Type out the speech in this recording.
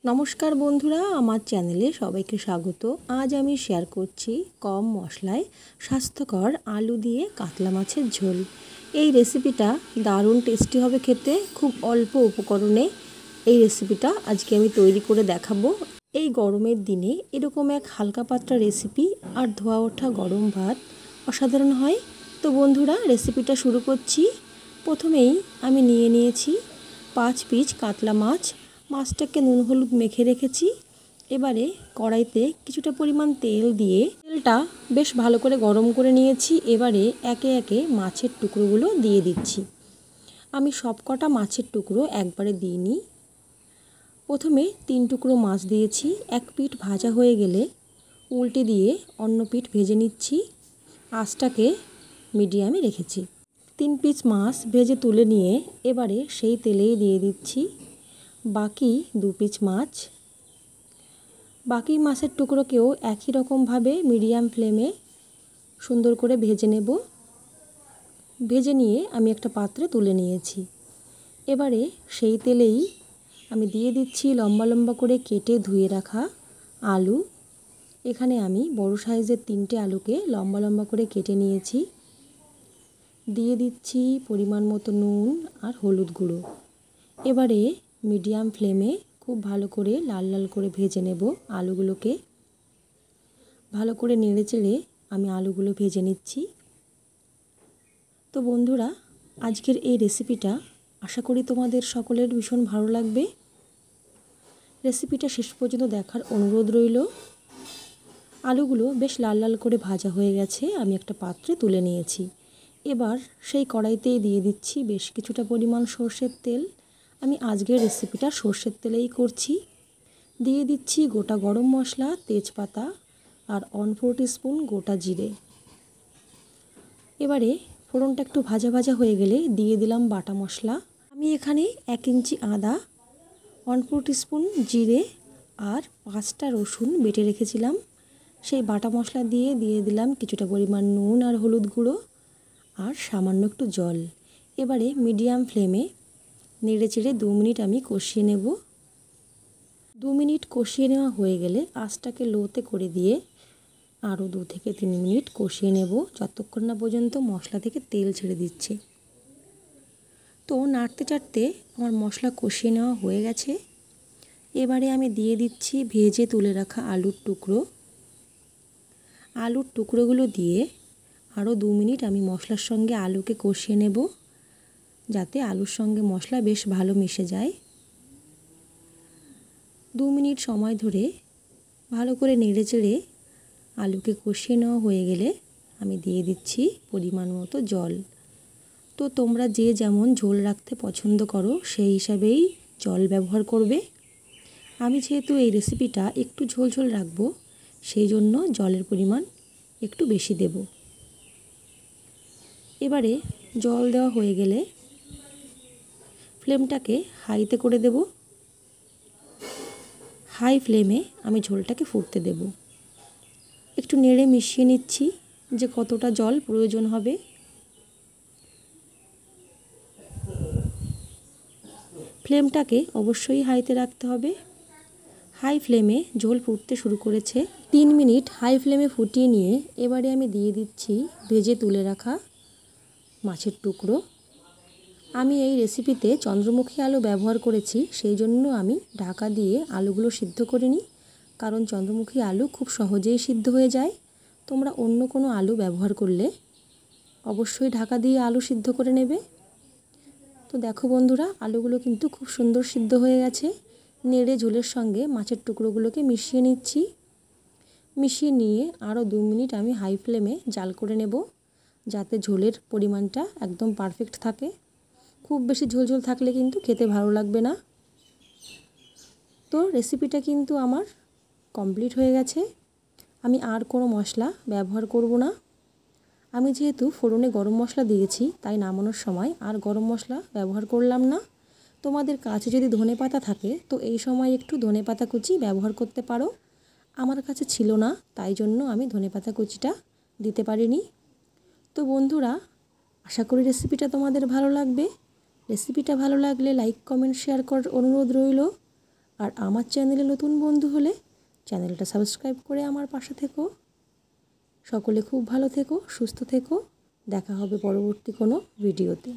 নমস্কার বন্ধুরা, আমার চ্যানেলে সবাইকে স্বাগত। আজ আমি শেয়ার করছি কম মশলায় স্বাস্থ্যকর আলু দিয়ে কাতলা মাছের ঝোল। এই রেসিপিটা দারুণ টেস্টি হবে খেতে। খুব অল্প উপকরণে এই রেসিপিটা আজকে আমি তৈরি করে দেখাবো। এই গরমের দিনে এরকম এক হালকা পাতলা রেসিপি আর ধোয়া ওঠা গরম ভাত অসাধারণ হয়। তো বন্ধুরা, রেসিপিটা শুরু করছি। প্রথমেই আমি নিয়েছি 5 পিস কাতলা মাছ। মাছটাকে নুন হলুদ মেখে রেখেছি। এবারে কড়াইতে কিছুটা পরিমাণ তেল দিয়ে তেলটা বেশ ভালো করে গরম করে নিয়েছি। এবারে একে একে মাছের টুকরোগুলো দিয়ে দিচ্ছি। আমি সবকটা মাছের টুকরো একবারে দিইনি। প্রথমে 3 টুকরো মাছ দিয়েছি। এক পিঠ ভাজা হয়ে গেলে উল্টে দিয়ে অন্য পিঠ ভেজে নিচ্ছি। আঁচটাকে মিডিয়ামে রেখেছি। 3 পিস মাছ ভেজে তুলে নিয়ে এবারে সেই তেলেই দিয়ে দিচ্ছি বাকি 2 পিস মাছ। বাকি মাছের টুকরোকেও একই রকমভাবে মিডিয়াম ফ্লেমে সুন্দর করে ভেজে নেব। ভেজে নিয়ে আমি একটা পাত্রে তুলে নিয়েছি। এবারে সেই তেলেই আমি দিয়ে দিচ্ছি লম্বা লম্বা করে কেটে ধুয়ে রাখা আলু। এখানে আমি বড় সাইজের 3টে আলুকে লম্বা লম্বা করে কেটে নিয়েছি। দিয়ে দিচ্ছি পরিমাণ মতো নুন আর হলুদ গুঁড়ো। এবারে মিডিয়াম ফ্লেমে খুব ভালো করে লাল লাল করে ভেজে নেব আলুগুলোকে। ভালো করে নেড়েচেড়ে আমি আলুগুলো ভেজে নিচ্ছি। তো বন্ধুরা, আজকের এই রেসিপিটা আশা করি তোমাদের সকলের ভীষণ ভালো লাগবে। রেসিপিটা শেষ পর্যন্ত দেখার অনুরোধ রইল। আলুগুলো বেশ লাল লাল করে ভাজা হয়ে গেছে। আমি একটা পাত্রে তুলে নিয়েছি। এবার সেই কড়াইতেই দিয়ে দিচ্ছি বেশ কিছুটা পরিমাণ সর্ষের তেল। আমি আজকের রেসিপিটা সর্ষের তেলেই করছি। দিয়ে দিচ্ছি গোটা গরম মশলা, তেজপাতা আর 1/4 টিস্পুন গোটা জিরে। এবারে ফোড়নটা একটু ভাজা ভাজা হয়ে গেলে দিয়ে দিলাম বাটা মশলা। আমি এখানে 1 ইঞ্চি আদা, 1/4 টিস্পুন জিরে আর 5টা রসুন বেটে রেখেছিলাম সেই বাটা মশলা দিয়ে দিলাম কিছুটা পরিমাণ নুন আর হলুদ গুঁড়ো আর সামান্য একটু জল। এবারে মিডিয়াম ফ্লেমে নেড়েচেড়ে 2 মিনিট আমি কষিয়ে নেব। 2 মিনিট কষিয়ে নেওয়া হয়ে গেলে আঁচটাকে লোতে করে দিয়ে আরও 2 থেকে 3 মিনিট কষিয়ে নেব, যতক্ষণ না পর্যন্ত মশলা থেকে তেল ছেড়ে দিচ্ছে। তো নাড়তে চাড়তে আমার মশলা কষিয়ে নেওয়া হয়ে গেছে। এবারে আমি দিয়ে দিচ্ছি ভেজে তুলে রাখা আলুর টুকরো। আলুর টুকরোগুলো দিয়ে আরও 2 মিনিট আমি মশলার সঙ্গে আলুকে কষিয়ে নেব, যাতে আলুর সঙ্গে মশলা বেশ ভালো মিশে যায়। 2 মিনিট সময় ধরে ভালো করে নেড়েচেড়ে আলুকে কষিয়ে নেওয়া হয়ে গেলে আমি দিয়ে দিচ্ছি পরিমাণ মতো জল। তো তোমরা যে যেমন ঝোল রাখতে পছন্দ করো সেই হিসাবেই জল ব্যবহার করবে। আমি যেহেতু এই রেসিপিটা একটু ঝোল ঝোল রাখবো, সেই জন্য জলের পরিমাণ একটু বেশি দেব। এবারে জল দেওয়া হয়ে গেলে ফ্লেমটাকে হাইতে করে দেব। হাই ফ্লেমে আমি ঝোলটাকে ফুটতে দেব। একটু নেড়ে মিশিয়ে নিচ্ছি যে কতটা জল প্রয়োজন হবে। ফ্লেমটাকে অবশ্যই হাইতে রাখতে হবে। হাই ফ্লেমে ঝোল ফুটতে শুরু করেছে। 3 মিনিট হাই ফ্লেমে ফুটিয়ে নিয়ে এবারে আমি দিয়ে দিচ্ছি ভেজে তুলে রাখা মাছের টুকরো। আমি এই রেসিপিতে চন্দ্রমুখী আলু ব্যবহার করেছি, সেই জন্য আমি ঢাকা দিয়ে আলুগুলো সিদ্ধ করে নিই, কারণ চন্দ্রমুখী আলু খুব সহজেই সিদ্ধ হয়ে যায়। তোমরা অন্য কোনো আলু ব্যবহার করলে অবশ্যই ঢাকা দিয়ে আলু সিদ্ধ করে নেবে। তো দেখো বন্ধুরা, আলুগুলো কিন্তু খুব সুন্দর সিদ্ধ হয়ে গেছে। নেড়ে ঝোলের সঙ্গে মাছের টুকরোগুলোকে মিশিয়ে নিচ্ছি। মিশিয়ে নিয়ে আরও 2 মিনিট আমি হাই ফ্লেমে জাল করে নেব, যাতে ঝোলের পরিমাণটা একদম পারফেক্ট থাকে। খুব বেশি ঝোল ঝোল থাকলে কিন্তু খেতে ভালো লাগবে না। তো রেসিপিটা কিন্তু আমার কমপ্লিট হয়ে গেছে। আমি আর কোনো মশলা ব্যবহার করব না। আমি যেহেতু ফোড়নে গরম মশলা দিয়েছি, তাই নামানোর সময় আর গরম মশলা ব্যবহার করলাম না। তোমাদের কাছে যদি ধনেপাতা থাকে তো এই সময় একটু ধনেপাতা কুচি ব্যবহার করতে পারো। আমার কাছে ছিল না, তাই জন্য আমি ধনেপাতা কুচিটা দিতে পারিনি। তো বন্ধুরা, আশা করি রেসিপিটা তোমাদের ভালো লাগবে। রেসিপিটা ভালো লাগলে লাইক, কমেন্ট, শেয়ার করার অনুরোধ রইল। আর আমার চ্যানেলে নতুন বন্ধু হলে চ্যানেলটা সাবস্ক্রাইব করে আমার পাশে থেকো। সকলে খুব ভালো থেকো, সুস্থ থেকো। দেখা হবে পরবর্তী কোনো ভিডিওতে।